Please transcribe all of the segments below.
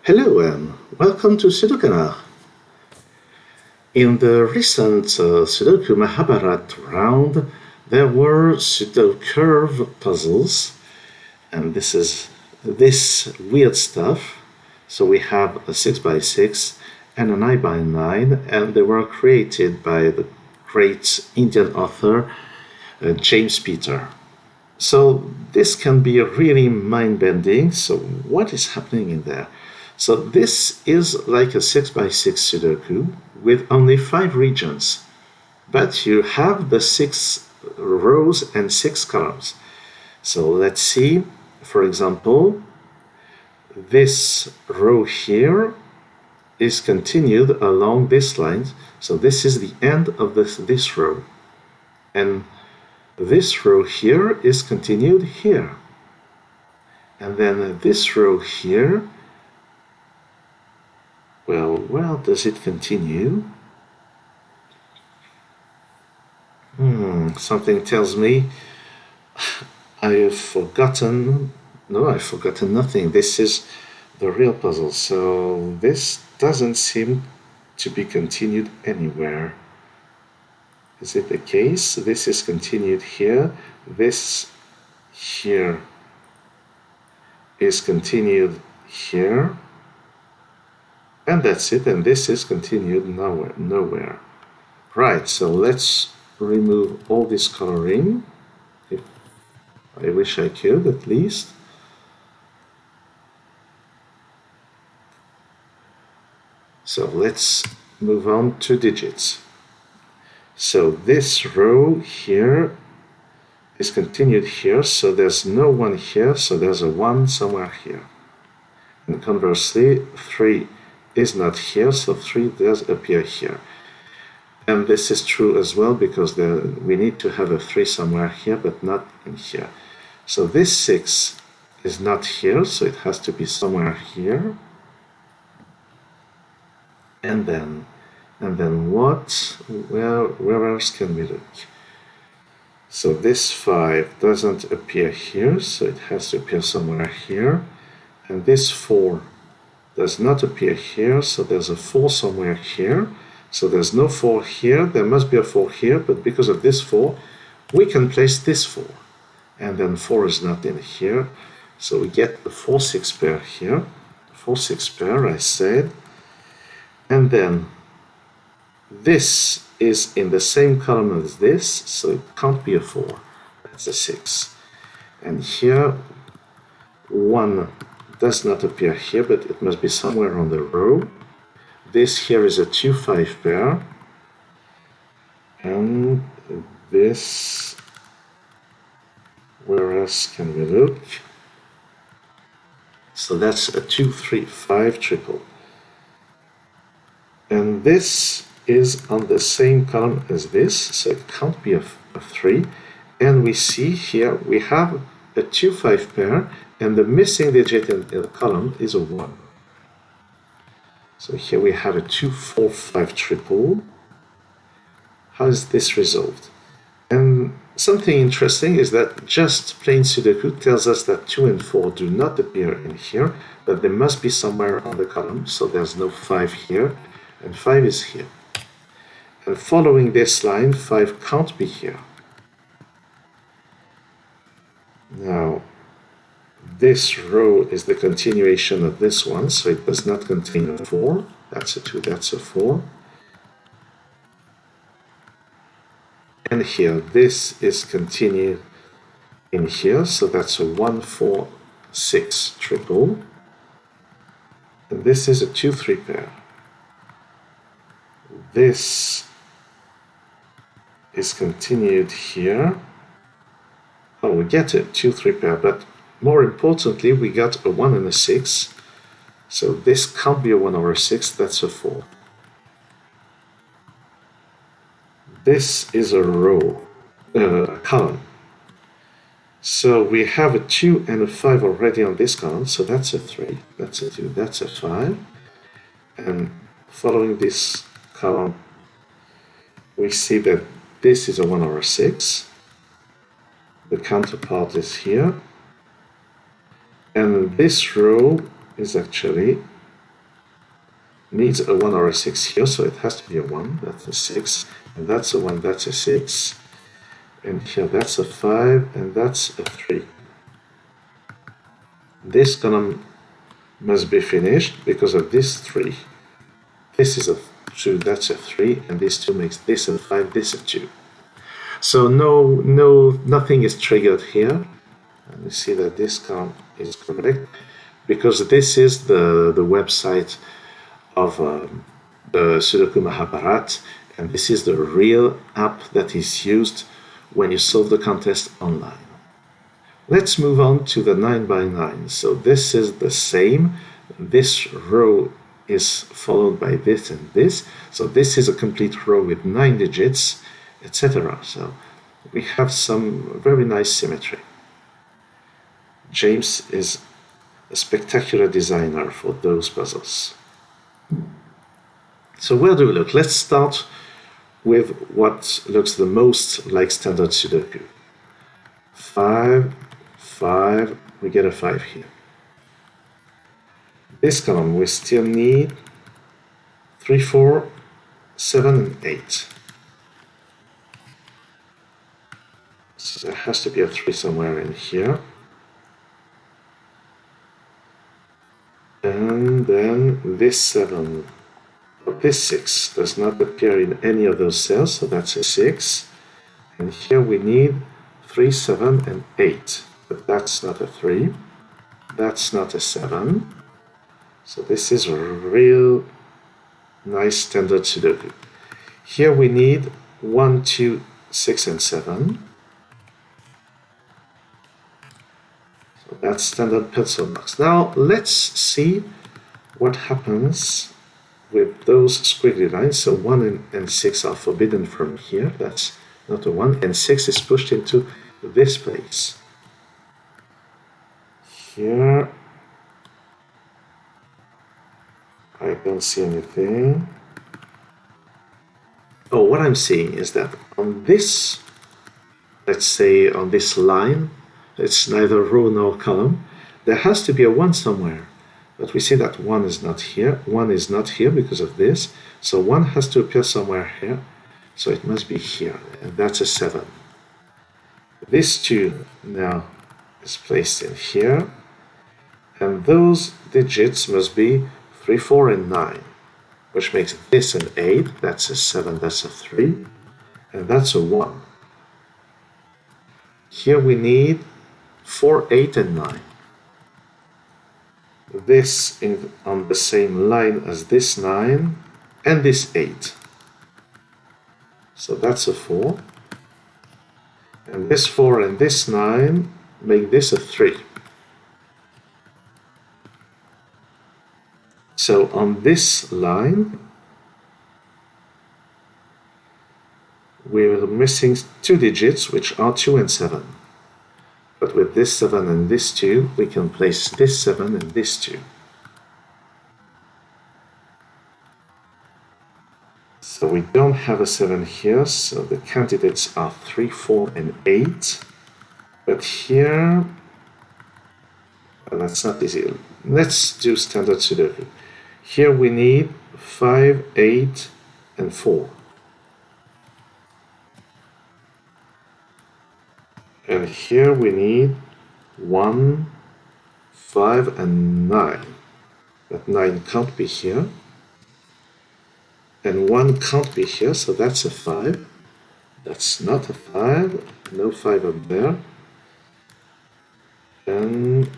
Hello and welcome to SudoKanard. In the recent Sudoku Mahabharat round, there were Sudo-Kurve puzzles, and this is this weird stuff. So we have a 6x6 and a 9x9, and they were created by the great Indian author James Peter. So this can be really mind-bending. So what is happening in there? So this is like a 6x6 Sudoku with only 5 regions, but you have the 6 rows and 6 columns. So let's see, for example, this row here is continued along this line. So this is the end of this row. And this row here is continued here. And then this row here, well, where does it continue? Something tells me I've forgotten. No, I've forgotten nothing. This is the real puzzle. So this doesn't seem to be continued anywhere. Is it the case? This is continued here. This here is continued here. And that's it, and this is continued nowhere. Right, so let's remove all this coloring. I wish I could, at least. So let's move on to digits. So this row here is continued here, so there's no 1 here, so there's a 1 somewhere here. And conversely, 3 is not here, so 3 does appear here. And this is true as well, because we need to have a 3 somewhere here, but not in here. So this 6 is not here, so it has to be somewhere here. And then what? Where else can we look? So this 5 doesn't appear here, so it has to appear somewhere here. And this 4 does not appear here, so there's a 4 somewhere here. So there's no 4 here, there must be a 4 here, but because of this 4, we can place this 4. And then 4 is not in here, so we get the 4-6 pair here. 4-6 pair, I said. And then this is in the same column as this, so it can't be a 4. That's a 6. And here, 1 does not appear here, but it must be somewhere on the row. This here is a 2-5 pair. And this, where else can we look? So that's a 2-3-5 triple. And this is on the same column as this, so it can't be a 3. And we see here we have a 2-5 pair, and the missing digit in the column is a 1. So here we have a 2-4-5 triple. How is this resolved? And something interesting is that just plain Sudoku tells us that 2 and 4 do not appear in here, but they must be somewhere on the column, so there's no 5 here, and 5 is here. And following this line, 5 can't be here. Now, this row is the continuation of this one, so it does not contain a 4. That's a 2, that's a 4. And here, this is continued in here, so that's a 1-4-6 triple. And this is a 2-3 pair. This is continued here. Oh, we get it, 2-3 pair, but more importantly, we got a 1 and a 6. So this can't be a 1 over 6, that's a 4. This is a row, a column. So we have a 2 and a 5 already on this column, so that's a 3, that's a 2, that's a 5. And following this column, we see that this is a 1 over 6. The counterpart is here. And this row is actually needs a 1 or a 6 here, so it has to be a 1, that's a 6, and that's a 1, that's a 6, and here that's a 5, and that's a 3. This column must be finished because of this 3. This is a 2, that's a 3, and this 2 makes this a 5, this a 2. So nothing is triggered here. And you see that this column is correct because this is the website of the Sudoku Mahabharat, and this is the real app that is used when you solve the contest online. Let's move on to the 9 by 9. So this is the same. This row is followed by this and this. So this is a complete row with 9 digits, etc. So we have some very nice symmetry. James is a spectacular designer for those puzzles. So where do we look? Let's start with what looks the most like standard Sudoku. 5, 5, we get a 5 here. This column we still need 3, 4, 7, and 8. So there has to be a 3 somewhere in here. And then this 7, or this 6 does not appear in any of those cells, so that's a 6. And here we need 3, 7, and 8. But that's not a 3. That's not a 7. So this is a real nice standard Sudoku. Here we need 1, 2, 6, and 7. So that's standard pencil marks. Now let's see what happens with those squiggly lines. So 1 and 6 are forbidden from here. That's not a 1. And 6 is pushed into this place. Here I don't see anything. Oh, what I'm seeing is that on this, let's say on this line, it's neither row nor column, there has to be a 1 somewhere. But we see that 1 is not here. 1 is not here because of this. So 1 has to appear somewhere here. So it must be here. And that's a 7. This 2 now is placed in here. And those digits must be 3, 4, and 9, which makes this an 8, that's a 7, that's a 3, and that's a 1. Here we need 4, 8, and 9. This on the same line as this 9 and this 8. So that's a 4. And this 4 and this 9 make this a 3. So on this line, we're missing 2 digits, which are 2 and 7. But with this 7 and this 2, we can place this 7 and this 2. So we don't have a 7 here, so the candidates are 3, 4, and 8. But here, well, that's not easy. Let's do standard Sudoku. Here we need 5, 8, and 4. And here we need 1, 5, and 9. But 9 can't be here. And 1 can't be here, so that's a 5. That's not a 5. No 5 up there. And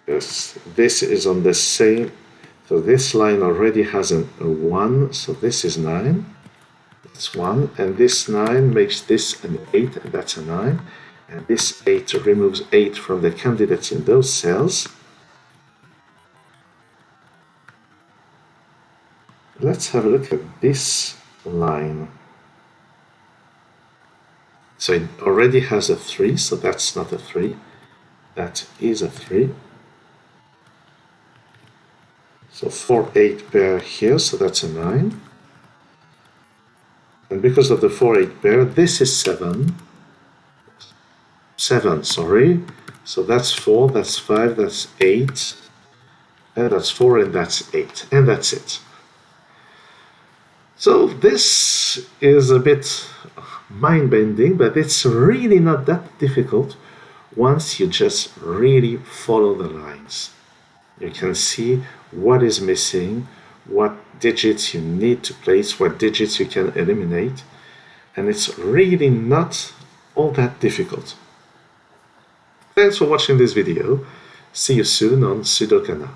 yes, this is on the same. So this line already has a 1, so this is 9. That's 1. And this 9 makes this an 8, and that's a 9. And this 8 removes 8 from the candidates in those cells. Let's have a look at this line. So it already has a 3, so that's not a 3. That is a 3. So 4, 8 pair here, so that's a 9. And because of the 4, 8 pair, this is 7. 7, sorry. So that's 4, that's 5, that's 8. and that's 4, and that's 8, and that's it. So this is a bit mind-bending, but it's really not that difficult once you just really follow the lines. You can see what is missing, what digits you need to place, what digits you can eliminate, and it's really not all that difficult. Thanks for watching this video. See you soon on SudoKanard.